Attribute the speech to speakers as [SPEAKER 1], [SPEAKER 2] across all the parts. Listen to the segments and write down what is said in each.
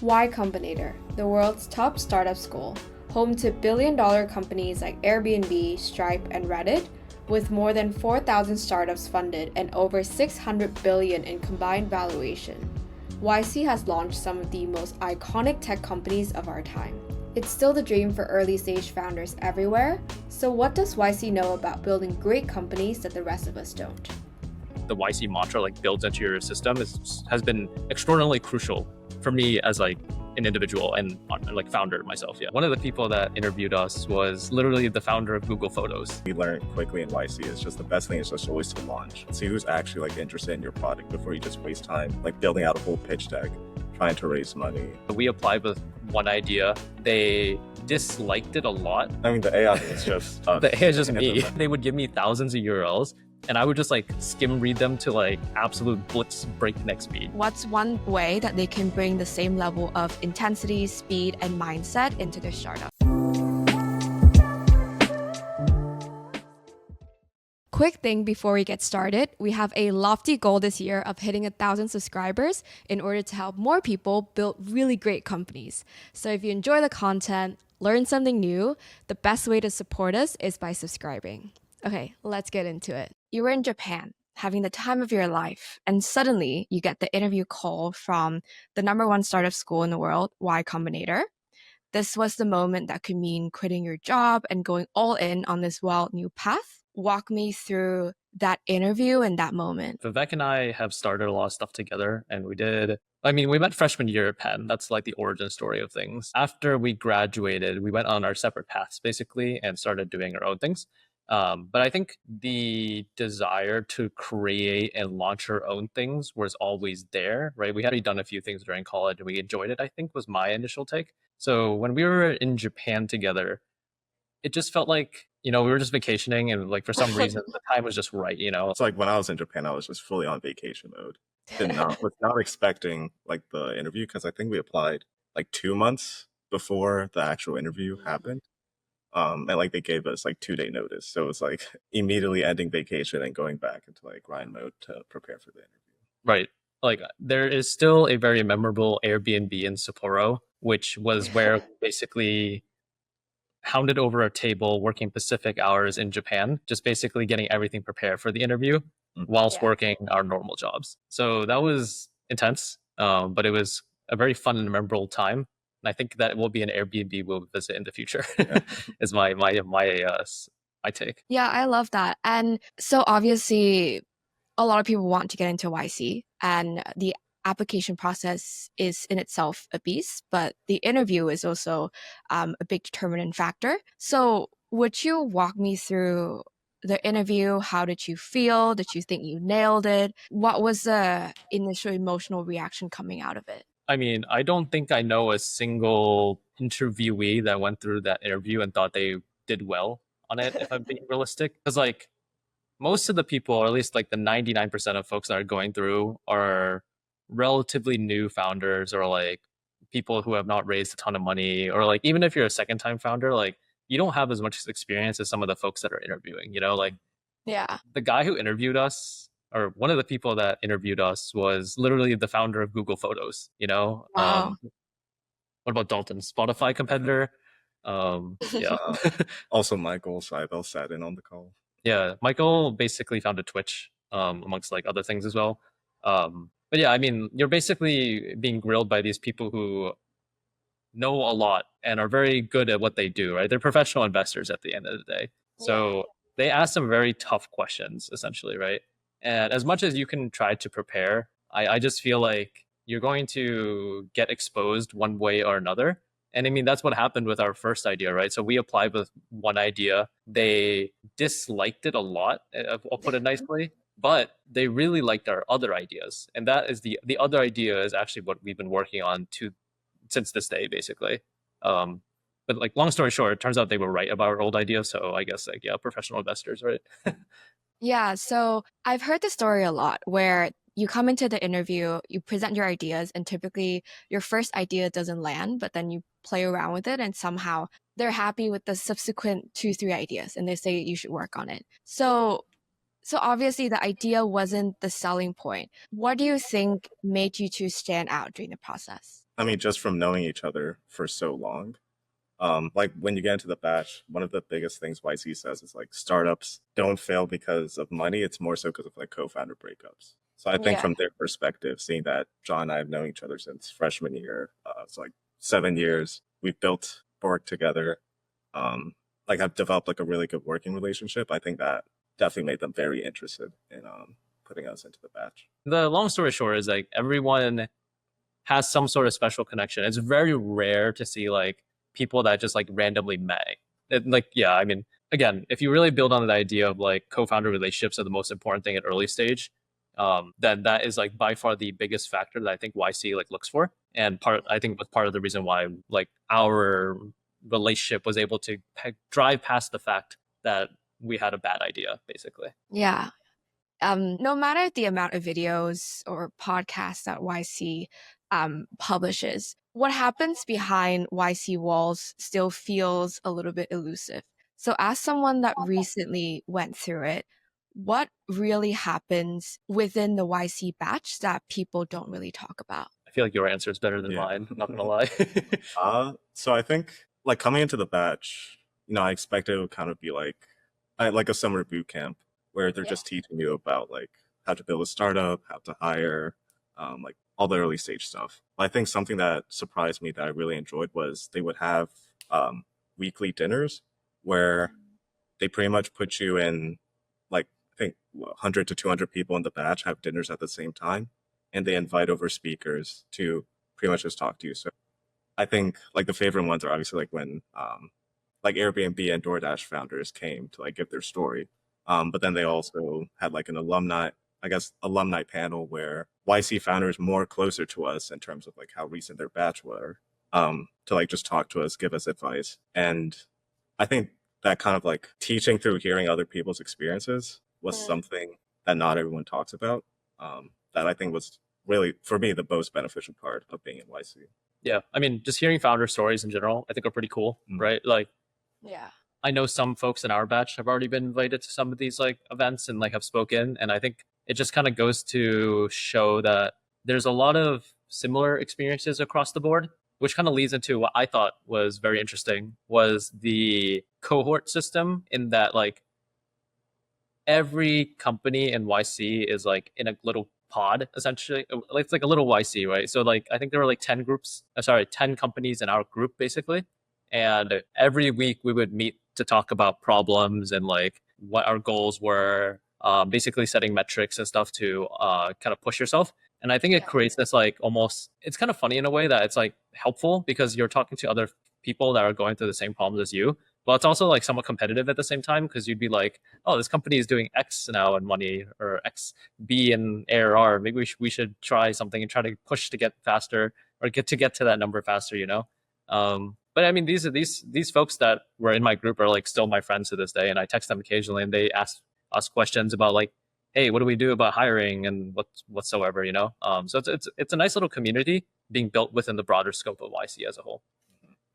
[SPEAKER 1] Y Combinator, the world's top startup school, home to billion-dollar companies like Airbnb, Stripe, and Reddit, with more than 4,000 startups funded and over 600 billion in combined valuation. YC has launched some of the most iconic tech companies of our time. It's still the dream for early-stage founders everywhere, so what does YC know about building great companies that the rest of us don't?
[SPEAKER 2] The YC mantra builds into your system has been extraordinarily crucial for me as an individual and founder myself. Yeah, one of the people that interviewed us was literally the founder of Google Photos.
[SPEAKER 3] We learned quickly in YC it's just the best thing is just always to launch. See who's actually interested in your product before you just waste time building out a whole pitch deck, trying to raise money.
[SPEAKER 2] We applied with one idea. They disliked it a lot.
[SPEAKER 3] I mean, the AI is just
[SPEAKER 2] the AI is just me. They would give me thousands of URLs and I would just skim read them to absolute blitz breakneck speed.
[SPEAKER 4] What's one way that they can bring the same level of intensity, speed, and mindset into their startup? Quick thing before we get started, we have a lofty goal this year of hitting 1,000 subscribers in order to help more people build really great companies. So if you enjoy the content, learn something new, the best way to support us is by subscribing. Okay, let's get into it. You were in Japan, having the time of your life, and suddenly you get the interview call from the #1 startup school in the world, Y Combinator. This was the moment that could mean quitting your job and going all in on this wild new path. Walk me through that interview and that moment.
[SPEAKER 2] Vivek and I have started a lot of stuff together, and we met freshman year at Penn. That's the origin story of things. After we graduated, we went on our separate paths basically and started doing our own things. But I think the desire to create and launch our own things was always there, right? We had already done a few things during college and we enjoyed it, I think was my initial take. So when we were in Japan together, it just felt like, we were just vacationing and for some reason the time was just right,
[SPEAKER 3] It's when I was in Japan, I was just fully on vacation mode. Was not expecting the interview because I think we applied 2 months before the actual interview happened. And they gave us 2-day notice. So it's immediately ending vacation and going back into grind mode to prepare for the interview.
[SPEAKER 2] Right. There is still a very memorable Airbnb in Sapporo, which was where basically hounded over a table working Pacific hours in Japan, just basically getting everything prepared for the interview whilst working our normal jobs. So that was intense, but it was a very fun and memorable time. And I think that will be an Airbnb we'll visit in the future. Yeah. Is my take.
[SPEAKER 4] Yeah, I love that. And so obviously, a lot of people want to get into YC, and the application process is in itself a beast, but the interview is also a big determinant factor. So would you walk me through the interview? How did you feel? Did you think you nailed it? What was the initial emotional reaction coming out of it?
[SPEAKER 2] I don't think I know a single interviewee that went through that interview and thought they did well on it, if I'm being realistic. Because most of the people, or at least the 99% of folks that are going through are relatively new founders or people who have not raised a ton of money, or even if you're a second time founder, you don't have as much experience as some of the folks that are interviewing,
[SPEAKER 4] Yeah.
[SPEAKER 2] The guy who interviewed us, or one of the people that interviewed us, was literally the founder of Google Photos,
[SPEAKER 4] Wow.
[SPEAKER 2] What about Dalton, Spotify competitor? Yeah.
[SPEAKER 3] Also Michael Seibel sat in on the call.
[SPEAKER 2] Yeah, Michael basically founded Twitch, amongst other things as well. But yeah, you're basically being grilled by these people who know a lot and are very good at what they do, right? They're professional investors at the end of the day. So they ask some very tough questions, essentially, right? And as much as you can try to prepare, I just feel like you're going to get exposed one way or another. And that's what happened with our first idea, right? So we applied with one idea. They disliked it a lot, I'll put it nicely, but they really liked our other ideas. And that is the other idea is actually what we've been working on since this day, basically. But long story short, it turns out they were right about our old idea. So I guess professional investors, right?
[SPEAKER 4] Yeah, so I've heard the story a lot where you come into the interview, you present your ideas, and typically your first idea doesn't land, but then you play around with it and somehow they're happy with the subsequent 2-3 ideas and they say you should work on it. So obviously the idea wasn't the selling point. What do you think made you two stand out during the process?
[SPEAKER 3] I mean, just from knowing each other for so long, like when you get into the batch, one of the biggest things YC says is like startups don't fail because of money. It's more so because of like co-founder breakups. So I think
[SPEAKER 1] Yeah.
[SPEAKER 3] from their perspective, seeing that John and I have known each other since freshman year, it's like 7 years. We've built work together, like have developed like a really good working relationship. I think that definitely made them very interested in putting us into the batch.
[SPEAKER 2] The long story short is like everyone has some sort of special connection. It's very rare to see like people that just like randomly met. Like, yeah, I mean, again, if you really build on the idea of like co-founder relationships are the most important thing at early stage, then that is like by far the biggest factor that I think YC like looks for. And I think was part of the reason why like our relationship was able to drive past the fact that we had a bad idea, basically.
[SPEAKER 4] Yeah. No matter the amount of videos or podcasts that YC publishes, what happens behind YC walls still feels a little bit elusive. So, as someone that recently went through it, what really happens within the YC batch that people don't really talk about?
[SPEAKER 2] I feel like your answer is better than
[SPEAKER 3] Yeah.
[SPEAKER 2] mine. I'm not gonna lie.
[SPEAKER 3] So I think like coming into the batch, I expected it would kind of be like a summer boot camp where they're just teaching you about like how to build a startup, how to hire, like all the early stage stuff. But I think something that surprised me that I really enjoyed was they would have weekly dinners where they pretty much put you in like I think 100 to 200 people in the batch have dinners at the same time, and they invite over speakers to pretty much just talk to you. So I think like the favorite ones are obviously like when like Airbnb and DoorDash founders came to like give their story. But then they also had like an alumni panel where YC founders more closer to us in terms of like how recent their batch were, to like just talk to us, give us advice. And I think that kind of like teaching through hearing other people's experiences was something that not everyone talks about. That I think was really, for me, the most beneficial part of being in YC.
[SPEAKER 2] Yeah, I mean, just hearing founder stories in general, I think are pretty cool, right? Like,
[SPEAKER 1] Yeah.
[SPEAKER 2] I know some folks in our batch have already been invited to some of these like events and like have spoken, and I think it just kind of goes to show that there's a lot of similar experiences across the board, which kind of leads into what I thought was very interesting was the cohort system in that like every company in YC is like in a little pod essentially. It's like a little YC, right? So like I think there were like 10 groups, 10 companies in our group basically. And every week we would meet to talk about problems and like what our goals were, basically setting metrics and stuff to kind of push yourself. And I think it creates this like almost, it's kind of funny in a way that it's like helpful because you're talking to other people that are going through the same problems as you. But it's also like somewhat competitive at the same time because you'd be like, oh, this company is doing X now in money or X, B in ARR. Maybe we should try something and try to push to get faster or get to that number faster, you know? But I mean, these folks that were in my group are like still my friends to this day, and I text them occasionally, and they ask us questions about like, hey, what do we do about hiring and whatsoever, you know? So it's a nice little community being built within the broader scope of YC as a whole.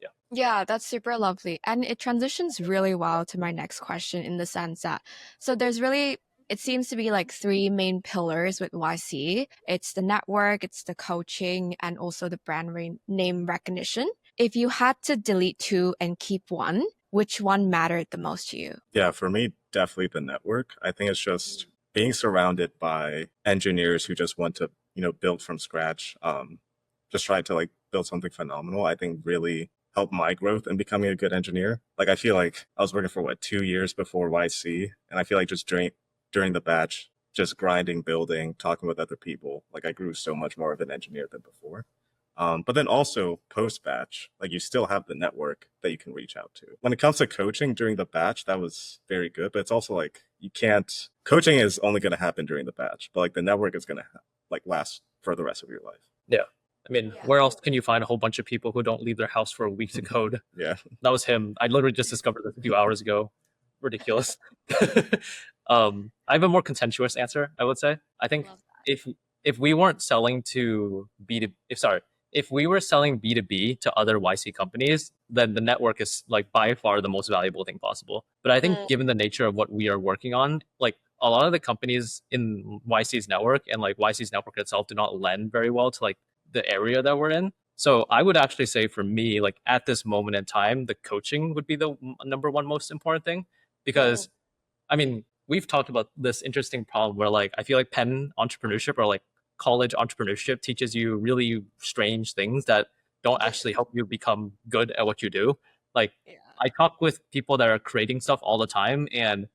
[SPEAKER 2] Yeah.
[SPEAKER 4] Yeah, that's super lovely. And it transitions really well to my next question in the sense that, so there's really, it seems to be like three main pillars with YC. It's the network, it's the coaching, and also the name recognition. If you had to delete two and keep one, which one mattered the most to you?
[SPEAKER 3] Yeah, for me, definitely the network. I think it's just being surrounded by engineers who just want to, build from scratch, just try to like build something phenomenal. I think really helped my growth in becoming a good engineer. Like I feel like I was working for 2 years before YC, and I feel like just during the batch, just grinding, building, talking with other people, like I grew so much more of an engineer than before. But then also post batch, like you still have the network that you can reach out to. When it comes to coaching during the batch, that was very good. But it's also like coaching is only going to happen during the batch, but like the network is going to like last for the rest of your life.
[SPEAKER 2] Yeah. I mean, where else can you find a whole bunch of people who don't leave their house for a week to code?
[SPEAKER 3] Yeah.
[SPEAKER 2] That was him. I literally just discovered this a few hours ago. Ridiculous. I have a more contentious answer, I would say. I think if we weren't selling to if we were selling B2B to other YC companies, then the network is like by far the most valuable thing possible. But I think given the nature of what we are working on, like a lot of the companies in YC's network and like YC's network itself do not lend very well to like the area that we're in. So I would actually say for me, like at this moment in time, the coaching would be the number one most important thing because I mean, we've talked about this interesting problem where like I feel like Penn entrepreneurship or like college entrepreneurship teaches you really strange things that don't actually help you become good at what you do. Like
[SPEAKER 4] Yeah.
[SPEAKER 2] I talk with people that are creating stuff all the time, and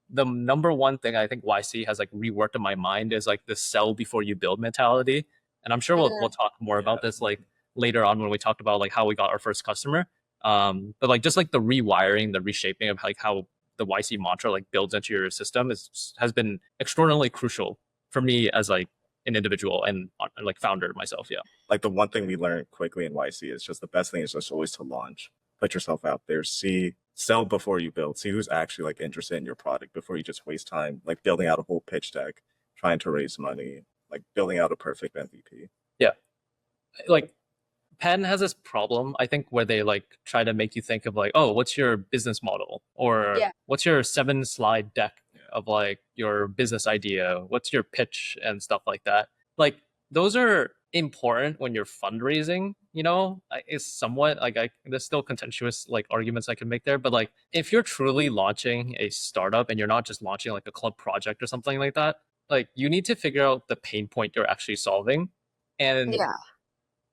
[SPEAKER 2] the number one thing I think YC has like reworked in my mind is like the sell before you build mentality. And I'm sure we'll talk more about this like later on when we talked about like how we got our first customer. But like just like the rewiring, the reshaping of like how the YC mantra like builds into your system has been extraordinarily crucial for me as like an individual and like founder myself. Yeah.
[SPEAKER 3] Like the one thing we learned quickly in YC is just the best thing is just always to launch. Put yourself out there, sell before you build, see who's actually like interested in your product before you just waste time like building out a whole pitch deck, trying to raise money, like building out a perfect MVP.
[SPEAKER 2] Yeah. Like Penn has this problem, I think, where they like try to make you think of like, oh, what's your business model? Or what's your 7 slide deck of like your business idea? What's your pitch and stuff like that? Like those are important when you're fundraising, you know, it's somewhat like there's still contentious like arguments I can make there. But like if you're truly launching a startup and you're not just launching like a club project or something like that, like you need to figure out the pain point you're actually solving. And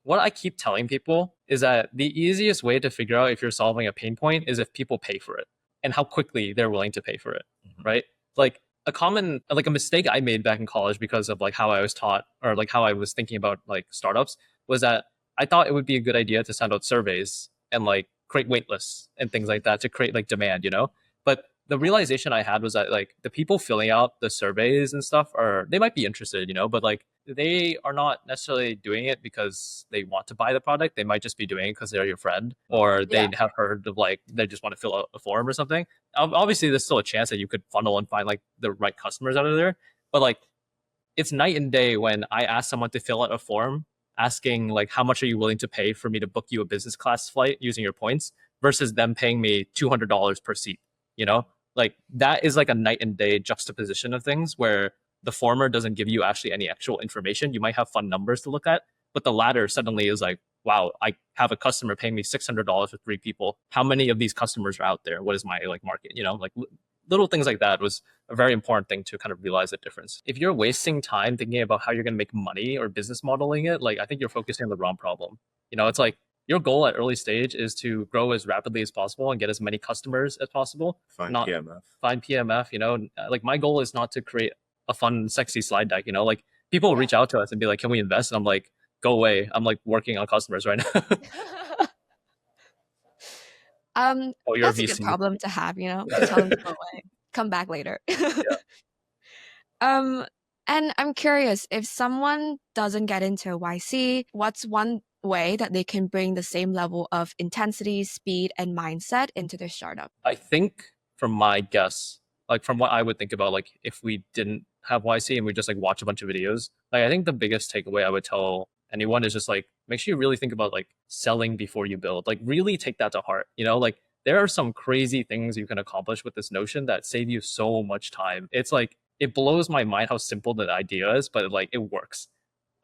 [SPEAKER 2] what I keep telling people is that the easiest way to figure out if you're solving a pain point is if people pay for it and how quickly they're willing to pay for it, right? Like a mistake I made back in college because of like how I was taught or like how I was thinking about like startups was that I thought it would be a good idea to send out surveys and like create wait lists and things like that to create like demand, you know? But the realization I had was that like the people filling out the surveys and stuff they might be interested, you know, but like they are not necessarily doing it because they want to buy the product. They might just be doing it because they're your friend or they have heard of like they just want to fill out a form or something. Obviously, there's still a chance that you could funnel and find like the right customers out of there, but like it's night and day when I ask someone to fill out a form asking like how much are you willing to pay for me to book you a business class flight using your points versus them paying me $200 per seat, you know? Like that is like a night and day juxtaposition of things where the former doesn't give you actually any actual information. You might have fun numbers to look at, but the latter suddenly is like, wow, I have a customer paying me $600 for 3 people. How many of these customers are out there? What is my like market? You know, like little things like that was a very important thing to kind of realize the difference. If you're wasting time thinking about how you're going to make money or business modeling it, like I think you're focusing on the wrong problem. You know, it's like your goal at early stage is to grow as rapidly as possible and get as many customers as possible.
[SPEAKER 3] Find
[SPEAKER 2] PMF, you know, like my goal is not to create a fun, sexy slide deck, you know, like people reach out to us and be like, can we invest? And I'm like, go away. I'm like working on customers right now.
[SPEAKER 4] Oh, that's a good problem to have, you know, to tell them to go away, come back later. And I'm curious, if someone doesn't get into YC, what's one way that they can bring the same level of intensity, speed, and mindset into their startup?
[SPEAKER 2] I think from my guess, like from what I would think about, like if we didn't have YC and we just like watch a bunch of videos, like I think the biggest takeaway I would tell anyone is just like make sure you really think about like selling before you build. Like really take that to heart. You know, like there are some crazy things you can accomplish with this notion that save you so much time. It's like it blows my mind how simple the idea is, but like it works.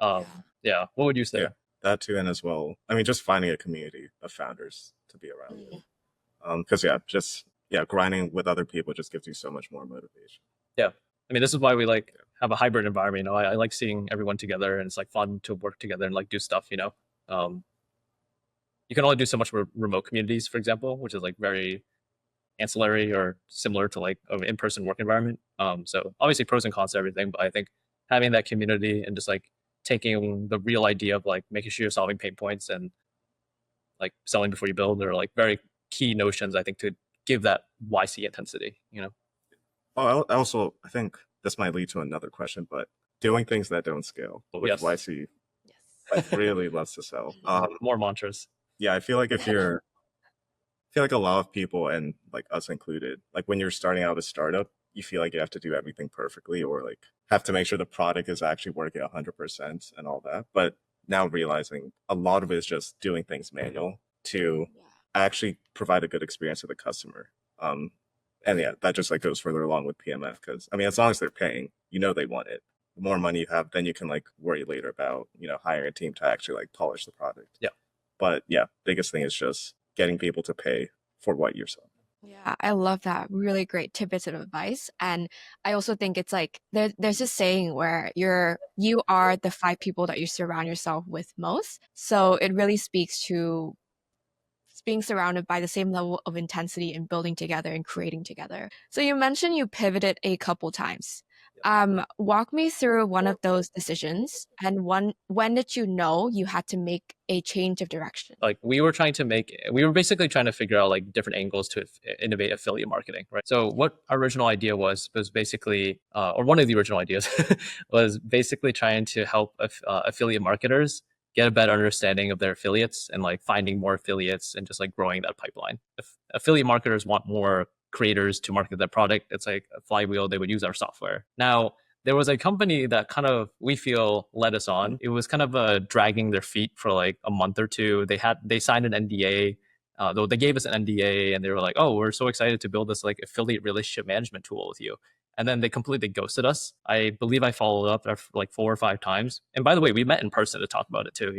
[SPEAKER 2] Yeah. What would you say?
[SPEAKER 3] Yeah, that too, and as well, I mean, just finding a community of founders to be around. Because grinding with other people just gives you so much more motivation.
[SPEAKER 2] Yeah, I mean, this is why we like have a hybrid environment. You know, I like seeing everyone together, and it's like fun to work together and like do stuff. You know, you can only do so much with remote communities, for example, which is like very ancillary or similar to like an in-person work environment. So obviously pros and cons to everything, but I think having that community and just like taking the real idea of like making sure you're solving pain points and like selling before you build are like very key notions, I think, to give that YC intensity, you know?
[SPEAKER 3] Oh, I think this might lead to another question, but doing things that don't scale, which YC like, really loves to sell.
[SPEAKER 2] More mantras.
[SPEAKER 3] Yeah, I feel like a lot of people, and like us included, like when you're starting out a startup, you feel like you have to do everything perfectly or like have to make sure the product is actually working 100% and all that. But now realizing a lot of it is just doing things manual to actually provide a good experience to the customer. And yeah, that just like goes further along with PMF because I mean, as long as they're paying, you know they want it. the more money you have, then you can like worry later about, hiring a team to actually like polish the product.
[SPEAKER 2] Yeah.
[SPEAKER 3] But yeah, biggest thing is just getting people to pay for what you're selling.
[SPEAKER 4] Yeah, I love that. Really great tidbits of advice. And I also think it's like there's this saying where you are the 5 people that you surround yourself with most. So it really speaks to being surrounded by the same level of intensity and building together and creating together. So you mentioned you pivoted a couple times. Walk me through one of those decisions and when did you know you had to make a change of direction?
[SPEAKER 2] Like we were basically trying to figure out like different angles to innovate affiliate marketing, right? So what our original idea was basically, or one of the original ideas was basically trying to help affiliate marketers get a better understanding of their affiliates and like finding more affiliates and just like growing that pipeline. If affiliate marketers want more creators to market their product, it's like a flywheel. They would use our software. Now, there was a company that kind of, we feel, led us on. It was kind of dragging their feet for like a month or two. They signed an NDA, though they gave us an NDA, and they were like, "Oh, we're so excited to build this like affiliate relationship management tool with you." And then they completely ghosted us. I believe I followed up like 4 or 5 times. And by the way, we met in person to talk about it too.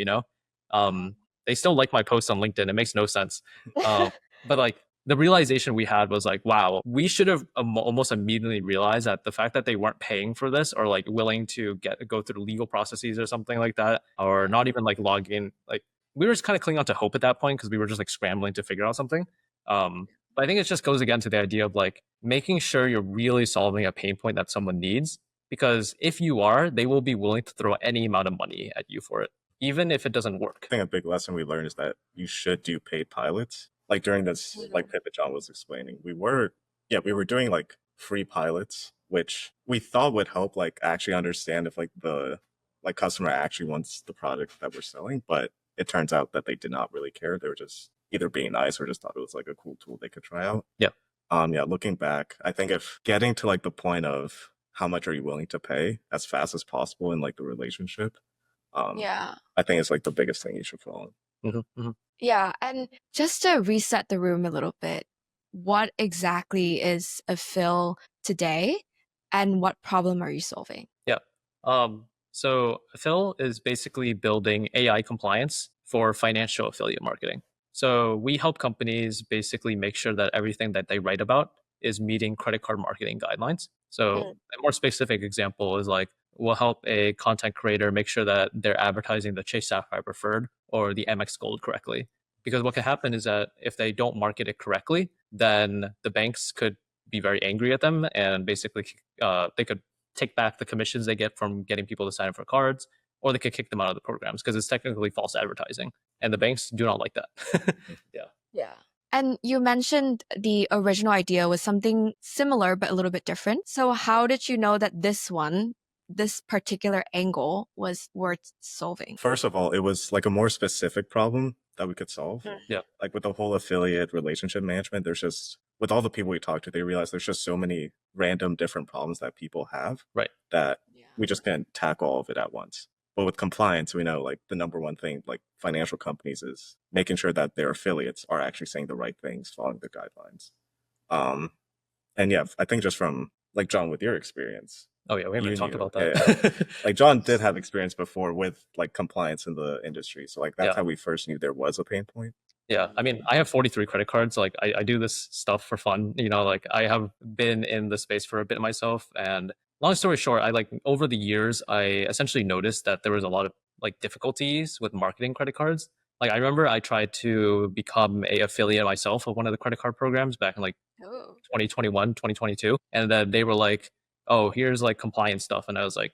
[SPEAKER 2] They still like my posts on LinkedIn. It makes no sense, but like the realization we had was like, wow, we should have almost immediately realized that the fact that they weren't paying for this or like willing to go through legal processes or something like that, or not even like log in, like we were just kind of clinging on to hope at that point because we were just like scrambling to figure out something. But I think it just goes again to the idea of like making sure you're really solving a pain point that someone needs, because if you are, they will be willing to throw any amount of money at you for it, even if it doesn't work.
[SPEAKER 3] I think a big lesson we learned is that you should do paid pilots. Like during this like pivot John was explaining, we were doing like free pilots, which we thought would help like actually understand if like the like customer actually wants the product that we're selling, but it turns out that they did not really care. They were just either being nice or just thought it was like a cool tool they could try out.
[SPEAKER 2] Yeah.
[SPEAKER 3] Looking back, I think if getting to like the point of how much are you willing to pay as fast as possible in like the relationship,
[SPEAKER 4] Yeah.
[SPEAKER 3] I think it's like the biggest thing you should follow.
[SPEAKER 4] Yeah, and just to reset the room a little bit, what exactly is Affil today and what problem are you solving?
[SPEAKER 2] Yeah. So Affil is basically building AI compliance for financial affiliate marketing. So we help companies basically make sure that everything that they write about is meeting credit card marketing guidelines. So a more specific example is like, we'll help a content creator make sure that they're advertising the Chase Sapphire Preferred or the MX Gold correctly. Because what can happen is that if they don't market it correctly, then the banks could be very angry at them, and basically they could take back the commissions they get from getting people to sign up for cards, or they could kick them out of the programs because it's technically false advertising. And the banks do not like that. Yeah.
[SPEAKER 4] Yeah. And you mentioned the original idea was something similar but a little bit different. So how did you know that this particular angle was worth solving?
[SPEAKER 3] First of all, it was like a more specific problem that we could solve.
[SPEAKER 2] Yeah.
[SPEAKER 3] Like with the whole affiliate relationship management, there's just, with all the people we talked to, they realized there's just so many random different problems that people have,
[SPEAKER 2] right,
[SPEAKER 3] that we just can't tackle all of it at once. But with compliance, we know like the number one thing like financial companies is making sure that their affiliates are actually saying the right things, following the guidelines. And yeah, I think just from like John, with your experience.
[SPEAKER 2] Oh yeah, we haven't talked about that.
[SPEAKER 3] Yeah. Like John did have experience before with like compliance in the industry. So like that's how we first knew there was a pain point.
[SPEAKER 2] Yeah, I mean, I have 43 credit cards. Like I do this stuff for fun. Like I have been in the space for a bit myself. And long story short, I like over the years, I essentially noticed that there was a lot of like difficulties with marketing credit cards. Like I remember I tried to become a affiliate myself of one of the credit card programs back in like 2021, 2022. And then they were like, oh, here's like compliance stuff. And I was like,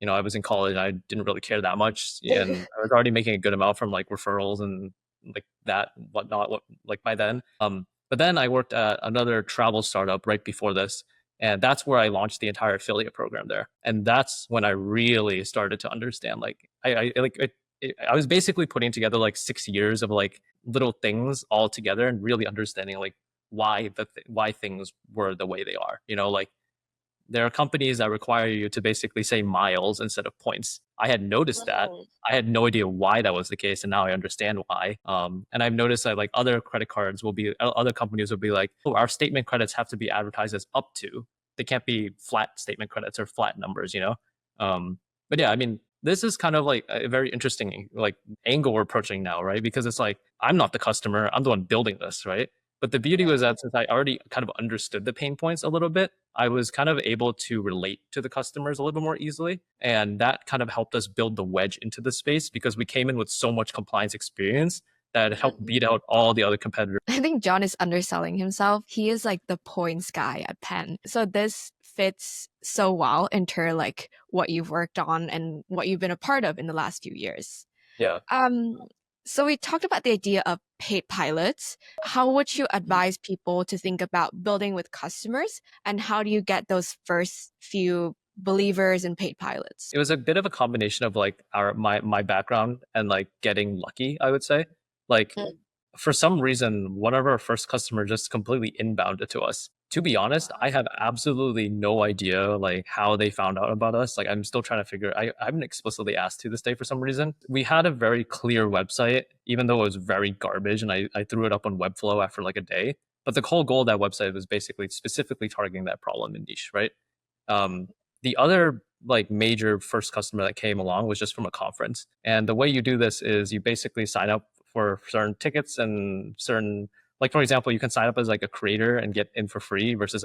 [SPEAKER 2] I was in college and I didn't really care that much. And I was already making a good amount from like referrals and like that, whatnot, like by then. But then I worked at another travel startup right before this. And that's where I launched the entire affiliate program there. And that's when I really started to understand, like, I was basically putting together like 6 years of like little things all together and really understanding like why things were the way they are. Like there are companies that require you to basically say miles instead of points. I had noticed that. I had no idea why that was the case, and now I understand why. And I've noticed that like other companies will be like, oh, our statement credits have to be advertised as up to. They can't be flat statement credits or flat numbers, But yeah, I mean, this is kind of like a very interesting like angle we're approaching now, right? Because it's like I'm not the customer, I'm the one building this, right? But the beauty was that since I already kind of understood the pain points a little bit, I was kind of able to relate to the customers a little bit more easily. And that kind of helped us build the wedge into the space because we came in with so much compliance experience that it helped beat out all the other competitors.
[SPEAKER 4] I think John is underselling himself. He is like the points guy at Penn. So this fits so well into like what you've worked on and what you've been a part of in the last few years.
[SPEAKER 2] Yeah.
[SPEAKER 4] So we talked about the idea of paid pilots. How would you advise people to think about building with customers, and how do you get those first few believers in paid pilots?
[SPEAKER 2] It was a bit of a combination of like my background and like getting lucky, I would say. Like for some reason, one of our first customers just completely inbounded to us. To be honest, I have absolutely no idea like how they found out about us. Like I'm still trying to figure. I haven't explicitly asked to this day for some reason. We had a very clear website, even though it was very garbage, and I threw it up on Webflow after like a day. But the whole goal of that website was basically specifically targeting that problem and niche, right? The other like major first customer that came along was just from a conference. And the way you do this is you basically sign up for certain tickets and certain, like for example, you can sign up as like a creator and get in for free versus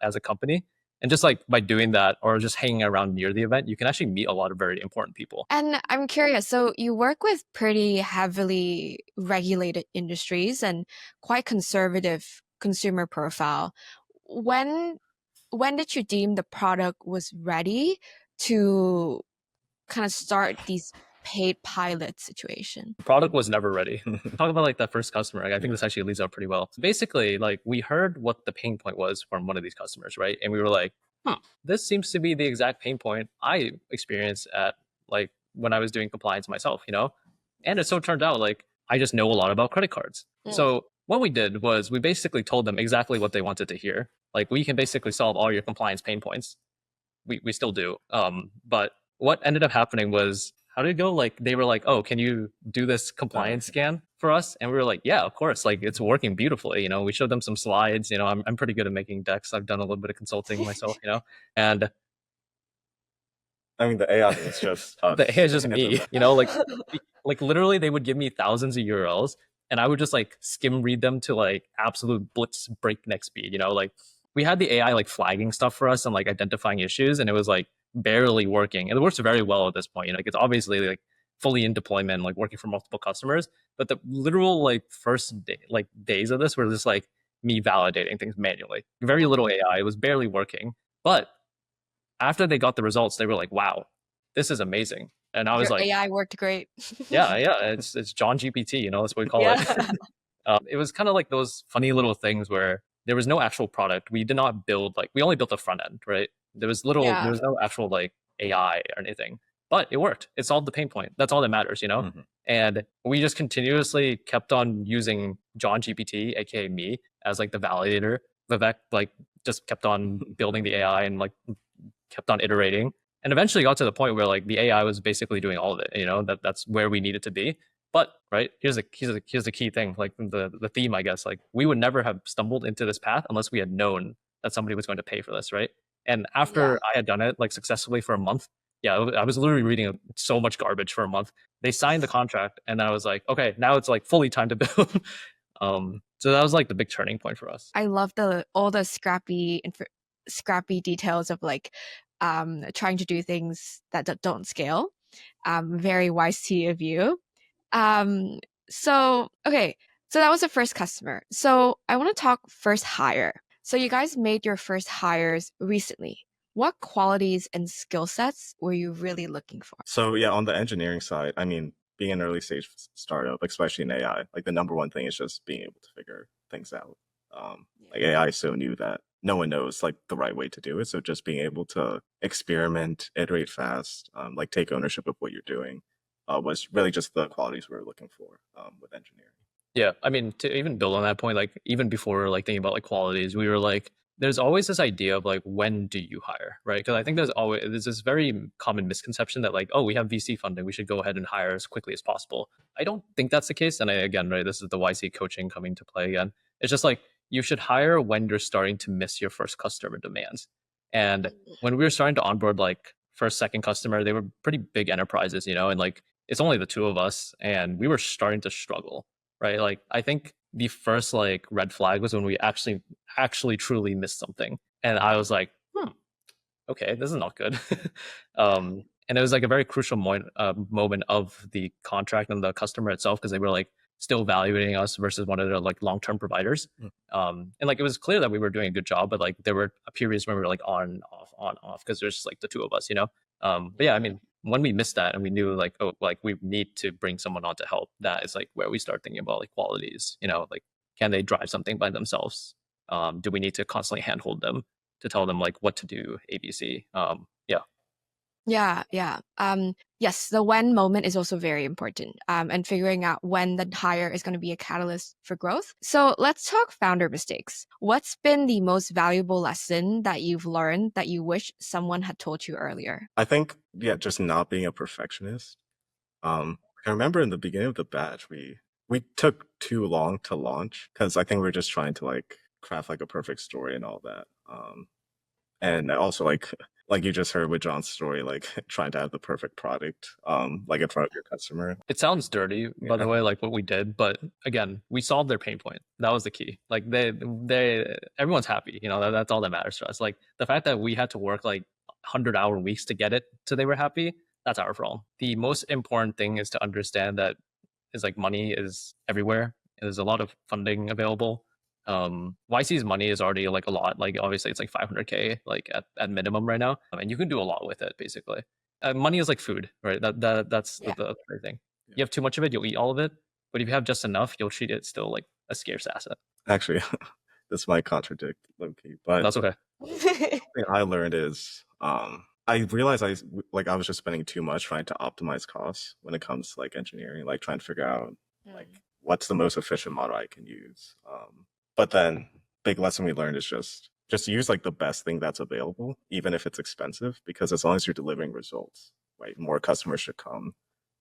[SPEAKER 2] as a company. And just like by doing that or just hanging around near the event, you can actually meet a lot of very important people.
[SPEAKER 4] And I'm curious, so you work with pretty heavily regulated industries and quite conservative consumer profile. When did you deem the product was ready to kind of start these paid pilot situation?
[SPEAKER 2] The product was never ready. Talk about like that first customer. I think this actually leads out pretty well. So basically, like we heard what the pain point was from one of these customers, right? And we were like, this seems to be the exact pain point I experienced at like when I was doing compliance myself, you know? And it so turned out like I just know a lot about credit cards. So what we did was we basically told them exactly what they wanted to hear. Like we can basically solve all your compliance pain points. We still do. But what ended up happening was, how did it go? Like they were like, oh, can you do this compliance scan for us? And we were like, yeah, of course. Like it's working beautifully. You know, we showed them some slides. You know, I'm pretty good at making decks. I've done a little bit of consulting myself, you know, and
[SPEAKER 3] I mean, the AI is just us.
[SPEAKER 2] the AI is just me, you know, like literally they would give me thousands of URLs and I would just like skim read them to like absolute blitz breakneck speed, you know, like we had the AI like flagging stuff for us and like identifying issues and it was like barely working. And it works very well at this point. You know, like it's obviously like fully in deployment, like working for multiple customers. But the literal like first day, like days of this were just like me validating things manually. Very little AI. It was barely working. But after they got the results, they were like, wow, this is amazing. And I was
[SPEAKER 4] Your
[SPEAKER 2] like,
[SPEAKER 4] AI worked great.
[SPEAKER 2] yeah, it's John GPT, you know, that's what we call it. It was kind of like those funny little things where there was no actual product. We did not build like we only built the front end, right? There was no actual like AI or anything, but it worked. It solved the pain point. That's all that matters, you know? And we just continuously kept on using John GPT, aka me, as like the validator. Vivek like just kept on building the AI and like kept on iterating. And eventually got to the point where like the AI was basically doing all of it, you know, that's where we needed to be. But right, here's the key thing, like the theme, I guess, like we would never have stumbled into this path unless we had known that somebody was going to pay for this, right? And after I had done it like successfully for a month, I was literally reading so much garbage for a month. They signed the contract, and I was like, okay, now it's like fully time to build. So that was like the big turning point for us.
[SPEAKER 4] I love all the scrappy details of like trying to do things that don't scale. Very wise T of you. So that was the first customer. So I want to talk first hire. So you guys made your first hires recently. What qualities and skill sets were you really looking for?
[SPEAKER 3] So yeah, on the engineering side, I mean, being an early stage startup, especially in AI, like the number one thing is just being able to figure things out. Like AI is so new that no one knows like the right way to do it. So just being able to experiment, iterate fast, like take ownership of what you're doing, was really just the qualities we were looking for with engineering.
[SPEAKER 2] Yeah, I mean, to even build on that point, like even before like thinking about like qualities, we were like, there's always this idea of like, when do you hire, right? Because I think there's this very common misconception that like, oh, we have VC funding, we should go ahead and hire as quickly as possible. I don't think that's the case. And again, right, this is the YC coaching coming to play again. It's just like, you should hire when you're starting to miss your first customer demands. And when we were starting to onboard like first, second customer, they were pretty big enterprises, you know, and like it's only the two of us, and we were starting to struggle, right? Like I think the first like red flag was when we actually truly missed something, and I was like, okay, this is not good. And it was like a very crucial moment of the contract and the customer itself, because they were like still evaluating us versus one of their like long-term providers. And like it was clear that we were doing a good job, but like there were periods when we were like on off because there's just like the two of us, you know. But yeah, I mean, when we missed that and we knew like, oh, like we need to bring someone on to help, that is like where we start thinking about like qualities, you know, like can they drive something by themselves? Do we need to constantly handhold them to tell them like what to do, ABC?
[SPEAKER 4] Yeah. Yes, the when moment is also very important, and figuring out when the hire is going to be a catalyst for growth. So let's talk founder mistakes. What's been the most valuable lesson that you've learned that you wish someone had told you earlier?
[SPEAKER 3] I think, yeah, just not being a perfectionist. I remember in the beginning of the batch, we took too long to launch because I think we are just trying to like craft like a perfect story and all that. And also like you just heard with John's story, like trying to have the perfect product, like in front of your customer.
[SPEAKER 2] It sounds dirty, by the way, like what we did, but again, we solved their pain point. That was the key. Like everyone's happy, you know, that's all that matters to us. Like the fact that we had to work like 100-hour weeks to get it so they were happy, that's our problem. The most important thing is to understand that is like money is everywhere. There's a lot of funding available. YC's money is already like a lot. Like obviously it's like 500K like at minimum right now, and you can do a lot with it basically. Money is like food, right? That's the thing. You have too much of it, you'll eat all of it. But if you have just enough, you'll treat it still like a scarce asset.
[SPEAKER 3] Actually, this might contradict low-key, but
[SPEAKER 2] that's okay.
[SPEAKER 3] The thing I learned is I realized I was just spending too much trying to optimize costs when it comes to like engineering, like trying to figure out like what's the most efficient model I can use. But then big lesson we learned is just use like the best thing that's available, even if it's expensive, because as long as you're delivering results, right, more customers should come.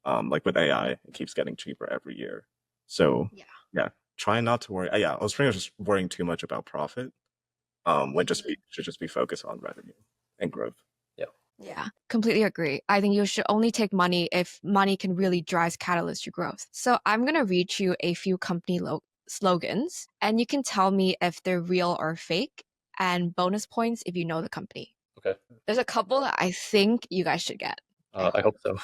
[SPEAKER 3] Like with AI, it keeps getting cheaper every year. So yeah, try not to worry. I was pretty much just worrying too much about profit. When should just be focused on revenue and growth.
[SPEAKER 4] Yeah, completely agree. I think you should only take money if money can really drive catalyst to growth. So I'm going to read you a few company slogans, and you can tell me if they're real or fake, and bonus points if you know the company.
[SPEAKER 2] Okay.
[SPEAKER 4] There's a couple that I think you guys should get.
[SPEAKER 2] I hope so.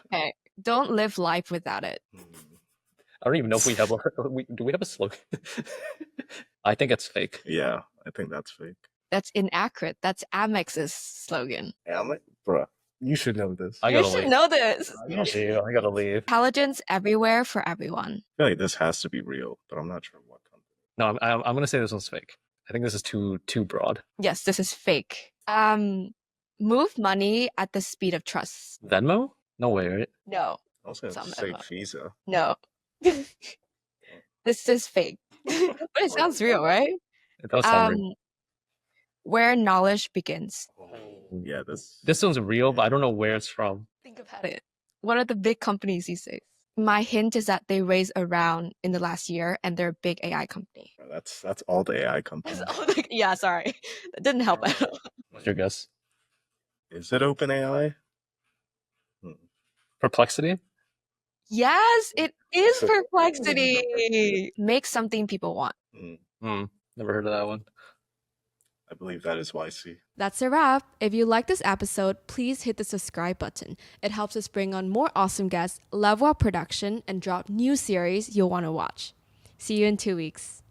[SPEAKER 4] Okay. Don't live life without it.
[SPEAKER 2] I don't even know if we have do we have a slogan? I think it's fake.
[SPEAKER 3] Yeah, I think that's fake.
[SPEAKER 4] That's inaccurate. That's Amex's slogan.
[SPEAKER 3] Amex? Bruh, you should know this.
[SPEAKER 4] You should know this.
[SPEAKER 2] I gotta leave.
[SPEAKER 4] Intelligence everywhere for everyone.
[SPEAKER 3] I feel like this has to be real, but I'm not sure what company.
[SPEAKER 2] No, I'm gonna say this one's fake. I think this is too broad.
[SPEAKER 4] Yes, this is fake. Move money at the speed of trust.
[SPEAKER 2] Venmo? No way, right?
[SPEAKER 4] No.
[SPEAKER 3] I was gonna say Visa.
[SPEAKER 4] No. This is fake. But it sounds real, right?
[SPEAKER 2] It does sound real.
[SPEAKER 4] Where knowledge begins.
[SPEAKER 3] Yeah,
[SPEAKER 2] this one's real, but I don't know where it's from.
[SPEAKER 4] Think about it. What are the big companies these days? My hint is that they raised a round in the last year, and they're a big AI company.
[SPEAKER 3] That's all the AI companies.
[SPEAKER 4] Yeah, sorry, that didn't help at all.
[SPEAKER 2] What's your guess?
[SPEAKER 3] Is it OpenAI?
[SPEAKER 2] Perplexity?
[SPEAKER 4] Yes, it is Perplexity. Make something people want.
[SPEAKER 2] Never heard of that one.
[SPEAKER 3] I believe that is YC.
[SPEAKER 4] That's a wrap. If you like this episode, please hit the subscribe button. It helps us bring on more awesome guests, level up production, and drop new series you'll want to watch. See you in 2 weeks.